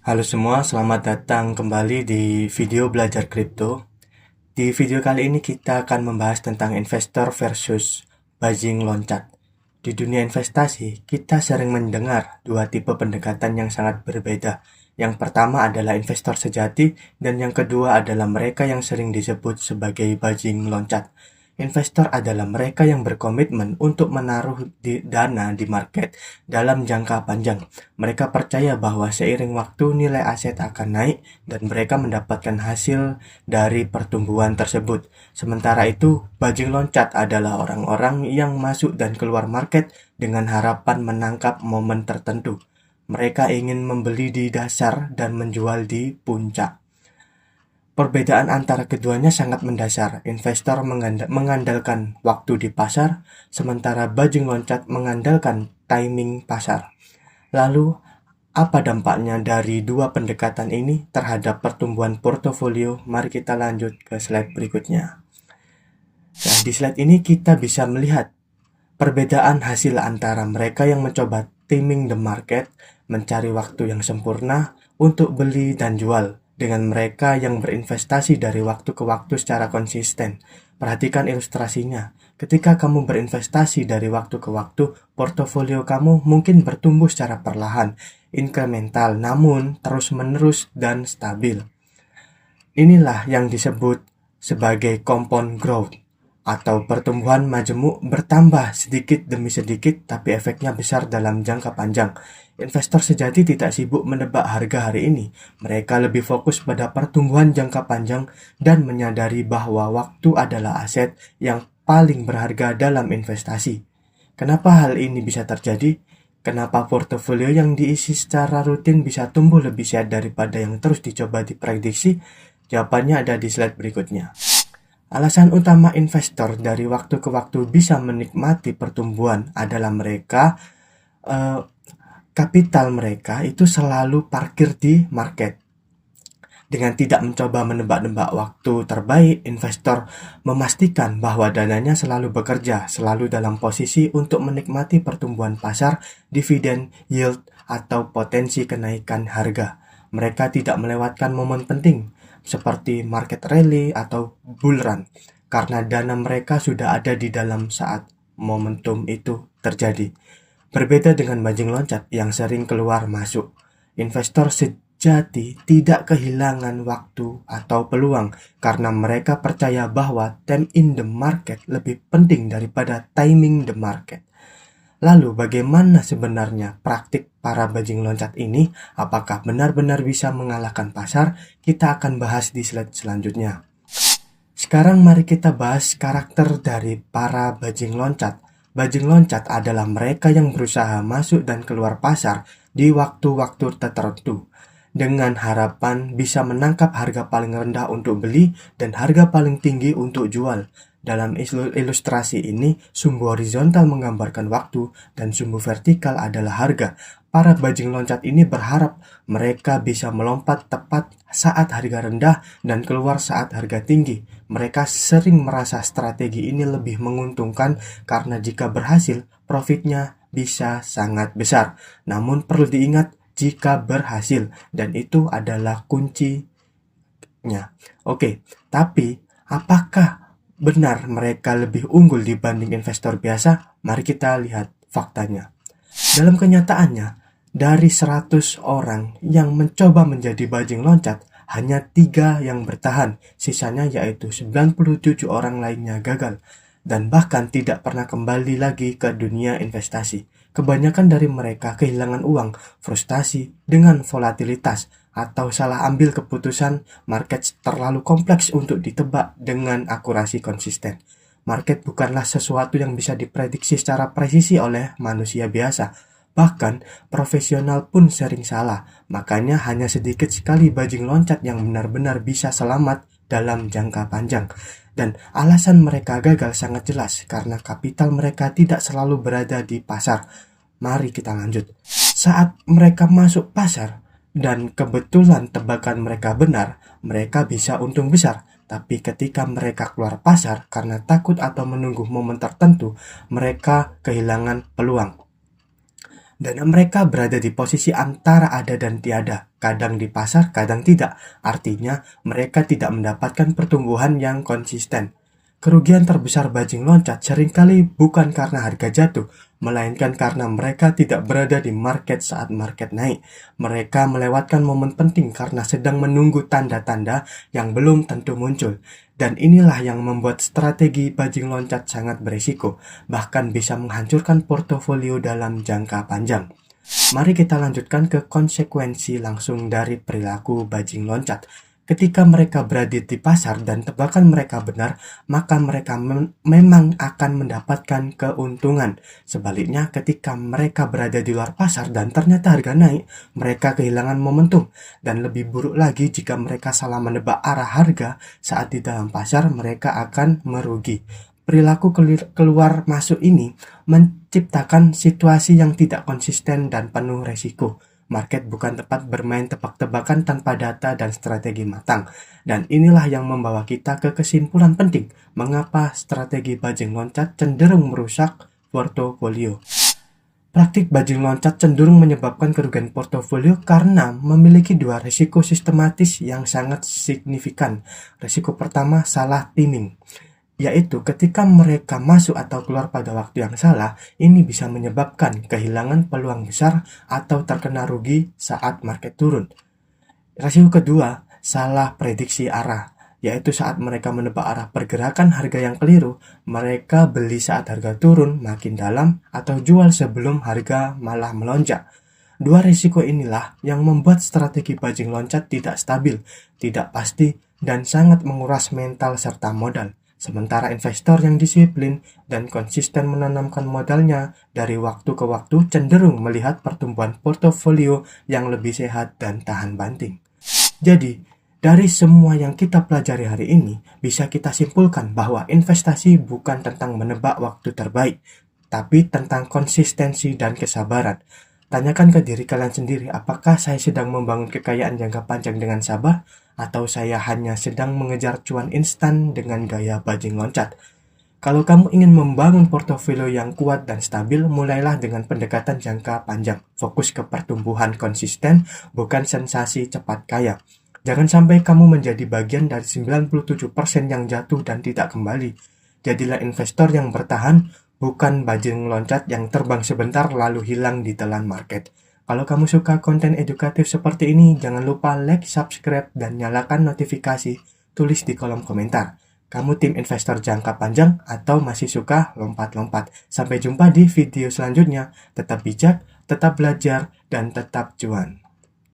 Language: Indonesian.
Halo semua, selamat datang kembali di video belajar kripto. Di video kali ini kita akan membahas tentang investor versus bajing loncat. Di dunia investasi, kita sering mendengar dua tipe pendekatan yang sangat berbeda. Yang pertama adalah investor sejati, dan yang kedua adalah mereka yang sering disebut sebagai bajing loncat. Investor adalah mereka yang berkomitmen untuk menaruh dana di market dalam jangka panjang. Mereka percaya bahwa seiring waktu nilai aset akan naik dan mereka mendapatkan hasil dari pertumbuhan tersebut. Sementara itu, bajing loncat adalah orang-orang yang masuk dan keluar market dengan harapan menangkap momen tertentu. Mereka ingin membeli di dasar dan menjual di puncak. Perbedaan antara keduanya sangat mendasar. Investor mengandalkan waktu di pasar, sementara bajing loncat mengandalkan timing pasar. Lalu, apa dampaknya dari dua pendekatan ini terhadap pertumbuhan portofolio? Mari kita lanjut ke slide berikutnya. Nah, di slide ini kita bisa melihat perbedaan hasil antara mereka yang mencoba timing the market, mencari waktu yang sempurna untuk beli dan jual, dengan mereka yang berinvestasi dari waktu ke waktu secara konsisten. Perhatikan ilustrasinya. Ketika kamu berinvestasi dari waktu ke waktu, portofolio kamu mungkin bertumbuh secara perlahan, inkremental, namun terus-menerus dan stabil. Inilah yang disebut sebagai compound growth, atau pertumbuhan majemuk bertambah sedikit demi sedikit tapi efeknya besar dalam jangka panjang. Investor sejati tidak sibuk menebak harga hari ini. Mereka lebih fokus pada pertumbuhan jangka panjang dan menyadari bahwa waktu adalah aset yang paling berharga dalam investasi. Kenapa hal ini bisa terjadi? Kenapa portofolio yang diisi secara rutin bisa tumbuh lebih sehat daripada yang terus dicoba diprediksi? Jawabannya ada di slide berikutnya. Alasan utama investor dari waktu ke waktu bisa menikmati pertumbuhan adalah mereka kapital mereka itu selalu parkir di market. Dengan tidak mencoba menebak-nebak waktu terbaik, investor memastikan bahwa dananya selalu bekerja, selalu dalam posisi untuk menikmati pertumbuhan pasar, dividen, yield, atau potensi kenaikan harga. Mereka tidak melewatkan momen penting, seperti market rally atau bull run, karena dana mereka sudah ada di dalam saat momentum itu terjadi. Berbeda dengan bajing loncat yang sering keluar masuk, investor sejati tidak kehilangan waktu atau peluang karena mereka percaya bahwa time in the market lebih penting daripada timing the market. Lalu bagaimana sebenarnya praktik para bajing loncat ini? Apakah benar-benar bisa mengalahkan pasar? Kita akan bahas di slide selanjutnya. Sekarang mari kita bahas karakter dari para bajing loncat. Bajing loncat adalah mereka yang berusaha masuk dan keluar pasar di waktu-waktu tertentu, dengan harapan bisa menangkap harga paling rendah untuk beli dan harga paling tinggi untuk jual. Dalam ilustrasi ini, sumbu horizontal menggambarkan waktu dan sumbu vertikal adalah harga. Para bajing loncat ini berharap mereka bisa melompat tepat saat harga rendah dan keluar saat harga tinggi. Mereka sering merasa strategi ini lebih menguntungkan karena jika berhasil, profitnya bisa sangat besar. Namun perlu diingat jika berhasil, dan itu adalah kuncinya. Oke, tapi apakah benar mereka lebih unggul dibanding investor biasa? Mari kita lihat faktanya. Dalam kenyataannya, dari 100 orang yang mencoba menjadi bajing loncat, hanya 3 yang bertahan, sisanya yaitu 97 orang lainnya gagal, dan bahkan tidak pernah kembali lagi ke dunia investasi. Kebanyakan dari mereka kehilangan uang, frustasi dengan volatilitas, atau salah ambil keputusan. Market terlalu kompleks untuk ditebak dengan akurasi konsisten. Market bukanlah sesuatu yang bisa diprediksi secara presisi oleh manusia biasa. Bahkan, profesional pun sering salah. Makanya hanya sedikit sekali bajing loncat yang benar-benar bisa selamat dalam jangka panjang. Dan alasan mereka gagal sangat jelas, karena kapital mereka tidak selalu berada di pasar. Mari kita lanjut. Saat mereka masuk pasar, dan kebetulan tebakan mereka benar, mereka bisa untung besar. Tapi ketika mereka keluar pasar karena takut atau menunggu momen tertentu, mereka kehilangan peluang. Dana mereka berada di posisi antara ada dan tiada, kadang di pasar, kadang tidak. Artinya, mereka tidak mendapatkan pertumbuhan yang konsisten. Kerugian terbesar bajing loncat seringkali bukan karena harga jatuh, melainkan karena mereka tidak berada di market saat market naik. Mereka melewatkan momen penting karena sedang menunggu tanda-tanda yang belum tentu muncul. Dan inilah yang membuat strategi bajing loncat sangat berisiko, bahkan bisa menghancurkan portofolio dalam jangka panjang. Mari kita lanjutkan ke konsekuensi langsung dari perilaku bajing loncat. Ketika mereka berada di pasar dan tebakan mereka benar, maka mereka memang akan mendapatkan keuntungan. Sebaliknya, ketika mereka berada di luar pasar dan ternyata harga naik, mereka kehilangan momentum. Dan lebih buruk lagi jika mereka salah menebak arah harga saat di dalam pasar, mereka akan merugi. Perilaku keluar masuk ini menciptakan situasi yang tidak konsisten dan penuh resiko. Market bukan tempat bermain tebak-tebakan tanpa data dan strategi matang. Dan inilah yang membawa kita ke kesimpulan penting mengapa strategi bajing loncat cenderung merusak portofolio. Praktik bajing loncat cenderung menyebabkan kerugian portofolio karena memiliki dua risiko sistematis yang sangat signifikan. Risiko pertama, salah timing, yaitu ketika mereka masuk atau keluar pada waktu yang salah, ini bisa menyebabkan kehilangan peluang besar atau terkena rugi saat market turun. Risiko kedua, salah prediksi arah, yaitu saat mereka menebak arah pergerakan harga yang keliru, mereka beli saat harga turun makin dalam atau jual sebelum harga malah melonjak. Dua risiko inilah yang membuat strategi bajing loncat tidak stabil, tidak pasti, dan sangat menguras mental serta modal. Sementara investor yang disiplin dan konsisten menanamkan modalnya dari waktu ke waktu cenderung melihat pertumbuhan portofolio yang lebih sehat dan tahan banting. Jadi, dari semua yang kita pelajari hari ini, bisa kita simpulkan bahwa investasi bukan tentang menebak waktu terbaik, tapi tentang konsistensi dan kesabaran. Tanyakan ke diri kalian sendiri, apakah saya sedang membangun kekayaan jangka panjang dengan sabar, atau saya hanya sedang mengejar cuan instan dengan gaya bajing loncat. Kalau kamu ingin membangun portofolio yang kuat dan stabil, mulailah dengan pendekatan jangka panjang. Fokus ke pertumbuhan konsisten, bukan sensasi cepat kaya. Jangan sampai kamu menjadi bagian dari 97% yang jatuh dan tidak kembali. Jadilah investor yang bertahan, bukan bajing loncat yang terbang sebentar lalu hilang di telan market. Kalau kamu suka konten edukatif seperti ini, jangan lupa like, subscribe, dan nyalakan notifikasi. Tulis di kolom komentar. Kamu tim investor jangka panjang atau masih suka lompat-lompat? Sampai jumpa di video selanjutnya. Tetap bijak, tetap belajar, dan tetap cuan.